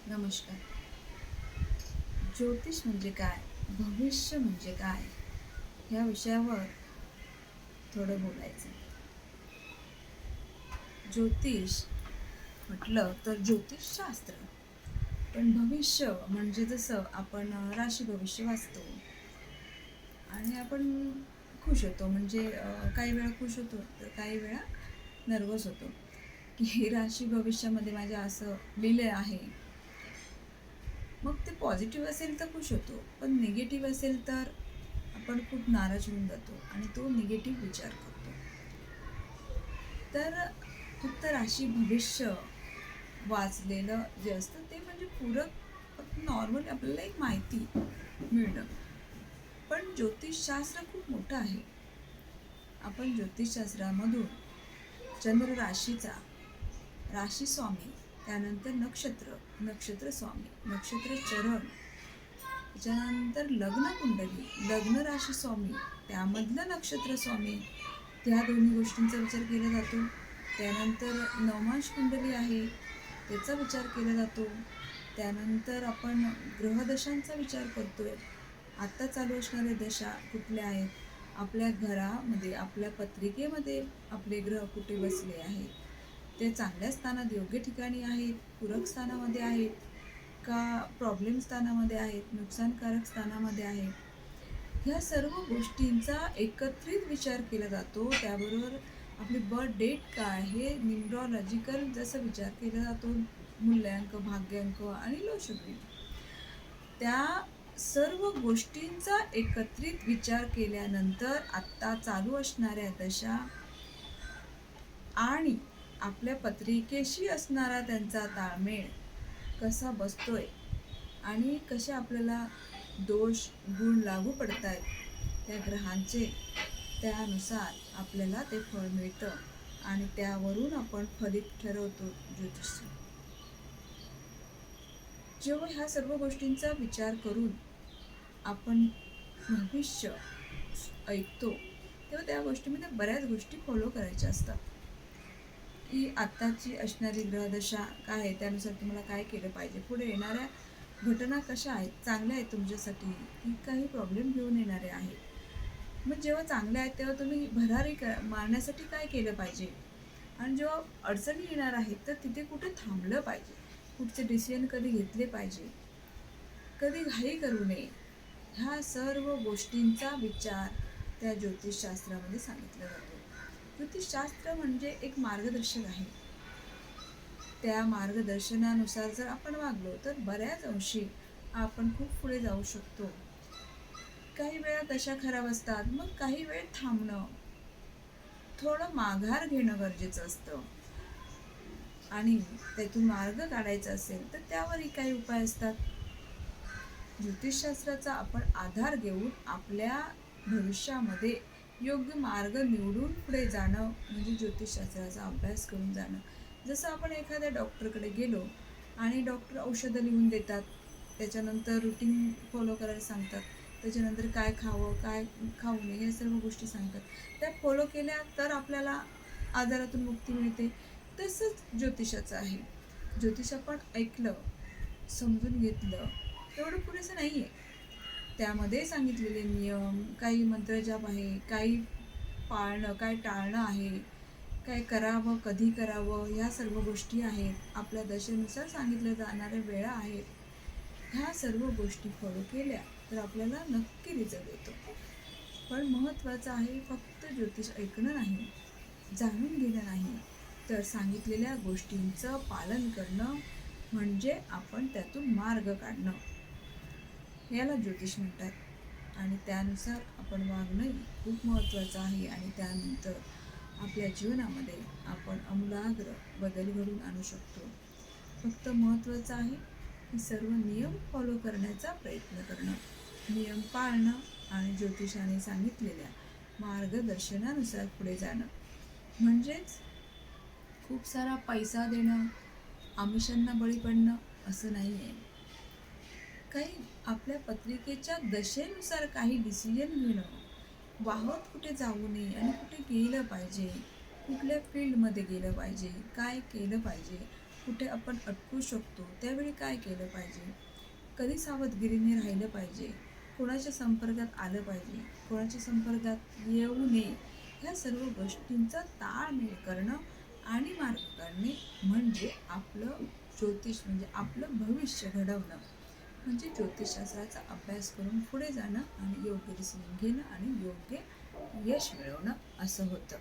नमस्कार. ज्योतिष म्हणजे काय? भविष्य म्हणजे काय? ह्या विषयावर थोडं बोलायचं. ज्योतिष म्हटलं तर ज्योतिषशास्त्र. पण भविष्य म्हणजे जसं आपण राशी भविष्य वाचतो आणि आपण खुश होतो. म्हणजे काही वेळा खुश होतो, तर काही वेळा नर्वस होतो, की राशी भविष्यामध्ये माझ्या असं लिहिलं आहे. मग ते पॉझिटिव्ह असेल तर खुश होतो, पण निगेटिव्ह असेल तर आपण खूप नाराज होऊन जातो आणि तो निगेटिव्ह विचार करतो. तर फक्त राशी भविष्य वाचलेलं जे असतं ते म्हणजे पूरक, फक्त नॉर्मल आपल्याला एक माहिती मिळणं. पण ज्योतिषशास्त्र खूप मोठं आहे. आपण ज्योतिषशास्त्रामधून चंद्र राशीचा, राशी स्वामी, त्यानंतर नक्षत्र, नक्षत्र स्वामी, नक्षत्र चरण, त्याच्यानंतर लग्न कुंडली, लग्न राशी स्वामी, त्यामधलं नक्षत्र स्वामी, त्या दोन्ही गोष्टींचा विचार केला जातो. त्यानंतर नवमांश कुंडली आहे, त्याचा विचार केला जातो. त्यानंतर आपण ग्रहदशांचा विचार करतोय. आत्ता चालू असणाऱ्या दशा कुठल्या आहेत, आपल्या घरामध्ये, आपल्या पत्रिकेमध्ये आपले ग्रह कुठे बसले आहेत, ते चांगल्या स्थानात योग्य ठिकाणी आहेत, पूरक स्थानामध्ये आहेत का प्रॉब्लेम स्थानामध्ये आहेत, नुकसानकारक स्थानामध्ये आहेत. ह्या सर्व गोष्टींचा एकत्रित विचार केला जातो. त्याबरोबर आपली बर्थ डेट काय हे न्यूमरॉलॉजिकल जसं विचार केला जातो, मूल्यांक, भाग्यांक आणि लोशोग्री, त्या सर्व गोष्टींचा एकत्रित विचार केल्यानंतर आत्ता चालू असणाऱ्या दशा आणि आपल्या पत्रिकेशी असणारा त्यांचा ताळमेळ कसा बसतोय आणि कसे आपल्याला दोष गुण लागू पडतायत त्या ग्रहांचे, त्यानुसार आपल्याला ते फळ मिळतं आणि त्यावरून आपण फलित ठरवतो ज्योतिष. जेव्हा ह्या सर्व गोष्टींचा विचार करून आपण भविष्य ऐकतो, तेव्हा त्या गोष्टीमध्ये बऱ्याच गोष्टी फॉलो करायच्या असतात, की आत्ताची असणारी ग्रहदशा काय आहे, त्यानुसार तुम्हाला काय केलं पाहिजे, पुढे येणाऱ्या घटना कशा आहेत, चांगल्या आहेत तुमच्यासाठी की काही प्रॉब्लेम घेऊन येणारे आहेत. मग जेव्हा चांगल्या आहेत तेव्हा तुम्ही भरारी मारण्यासाठी काय केलं पाहिजे, आणि जेव्हा अडचणी येणार आहेत तर तिथे कुठे थांबलं पाहिजे, कुठचे डिसिजन कधी घेतले पाहिजे, कधी घाई करू नये, ह्या सर्व गोष्टींचा विचार त्या ज्योतिषशास्त्रामध्ये सांगितला जातो. ज्योतिषशास्त्र म्हणजे एक मार्गदर्शक आहे. त्या मार्गदर्शनानुसार जर आपण वागलो तर बऱ्याच अंशी आपण खूप पुढे जाऊ शकतो. काही वेळा दशा खराब असतात, मग काही वेळ थांबणं, थोडं माघार घेणं गरजेचं असतं आणि त्यातून मार्ग काढायचा असेल तर त्यावरही काही उपाय असतात. ज्योतिषशास्त्राचा आपण आधार घेऊन आपल्या भविष्यामध्ये योग्य मार्ग निवडून पुढे जाणं म्हणजे ज्योतिषशास्त्राचा अभ्यास करून जाणं. जसं आपण एखाद्या डॉक्टरकडे गेलो आणि डॉक्टर औषधं लिहून देतात, त्याच्यानंतर रुटीन फॉलो करायला सांगतात, त्याच्यानंतर काय खावं काय खाऊ नये या सर्व गोष्टी सांगतात, त्या फॉलो केल्या तर आपल्याला आजारातून मुक्ती मिळते. तसंच ज्योतिषाचं आहे. ज्योतिष आपण ऐकलं, समजून घेतलं तेवढं पुरेसं नाही आहे. त्यामध्ये सांगितलेले नियम, काही मंत्रजाप आहे, काही पाळणं, काय टाळणं आहे, काय करावं, कधी करावं, ह्या सर्व गोष्टी आहेत. आपल्या दशेनुसार सांगितल्या जाणाऱ्या वेळा आहेत. ह्या सर्व गोष्टी फॉलो केल्या तर आपल्याला नक्की रिझल्ट येतो. पण महत्त्वाचं आहे फक्त ज्योतिष ऐकणं नाही, जाणून घेणं नाही, तर सांगितलेल्या गोष्टींचं पालन करणं म्हणजे आपण त्यातून मार्ग काढणं, याला ज्योतिष म्हणतात. आणि त्यानुसार आपण वागणंही खूप महत्त्वाचं आहे आणि त्यानंतर आपल्या जीवनामध्ये आपण आमूलाग्र बदल घडवून आणू शकतो. फक्त महत्त्वाचं आहे की सर्व नियम फॉलो करण्याचा प्रयत्न करणं, नियम पाळणं आणि ज्योतिषाने सांगितलेल्या मार्गदर्शनानुसार पुढे जाणं. म्हणजेच खूप सारा पैसा देणं, आमिषांना बळी पडणं असं नाही आहे. काही आपल्या पत्रिकेच्या दशेनुसार काही डिसिजन घेणं, वाहत कुठे जाऊ नये आणि कुठे गेलं पाहिजे, कुठल्या फील्डमध्ये गेलं पाहिजे, काय केलं पाहिजे, कुठे आपण अटकू शकतो त्यावेळी काय केलं पाहिजे, कधी सावधगिरीने राहिलं पाहिजे, कोणाच्या संपर्कात आलं पाहिजे, कोणाच्या संपर्कात येऊ नये, ह्या सर्व गोष्टींचा ताळमेळ करणं आणि मार्ग काढणे म्हणजे आपलं ज्योतिष, म्हणजे आपलं भविष्य घडवणं, म्हणजे ज्योतिषशास्त्राचा अभ्यास करून पुढे जाणं आणि योग्य डिसिजन घेणं आणि योग्य यश मिळवणं असं होतं.